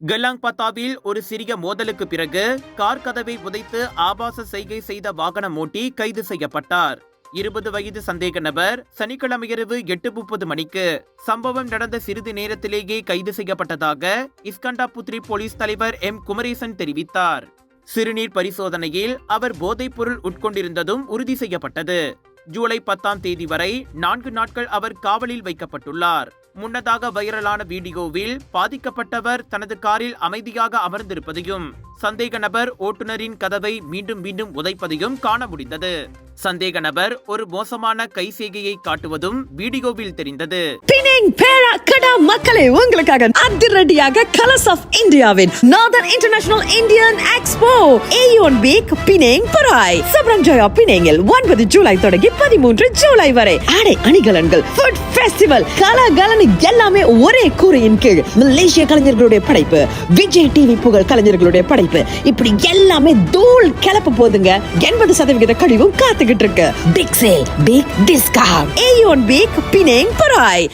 கெலாங் பத்தாவில் ஒரு சிறிய மோதலுக்கு பிறகு கார் கதவை உதைத்து ஆபாச செய்கை செய்த வாகனம் ஓட்டி கைது செய்யப்பட்டார். 20 வயது சந்தேக நபர் சனிக்கிழமை இரவு 8:30 மணிக்கு சம்பவம் நடந்த சிறிது நேரத்திலேயே கைது செய்யப்பட்டதாக இஸ்கண்டாபுத்ரி போலீஸ் தலைவர் எம் குமரேசன் தெரிவித்தார். சிறுநீர் பரிசோதனையில் அவர் போதைப் பொருள் உட்கொண்டிருந்ததும் உறுதி செய்யப்பட்டது. ஜூலை 10ஆம் தேதி வரை 4 நாட்கள் அவர் காவலில் வைக்கப்பட்டுள்ளார். முன்னதாக வைரலான வீடியோவில் பாதிக்கப்பட்டவர் தனது காரில் அமைதியாக அமர்ந்திருப்பதையும் சந்தேக நபர் ஓட்டுநரின் கதவை மீண்டும் மீண்டும் உதைப்பதையும் காண முடிந்தது. சந்தேக நபர் ஒரு மோசமான கை செய்கையை காட்டுவதும் வீடியோவில் தெரிந்தது. மக்களே, உங்களுக்காக அதிரடியாக கலர்ஸ் ஆஃப் இந்தியாவின் northern international Indian expo Aeon Big Penang Perai Seberang Jaya பினேங்கில் 9 ஜூலை தொடங்கி 13 ஜூலை வரை ஆடை அணிகலன்கள் ஃபுட் ஃபெஸ்டிவல் கலகலனு எல்லாமே ஒரே கூரையின் கீழ் மலேசிய கலைஞர்களுடைய படைப்பு, விஜய் டிவி புகழ் கலைஞர்களுடைய படைப்பு, இப்படி எல்லாமே தூள் கிளப்ப போதுங்க. 80% கழிவும் காத்துக்கிட்டு இருக்கு. Big sale, big discount. Aeon Big Penang பராய்.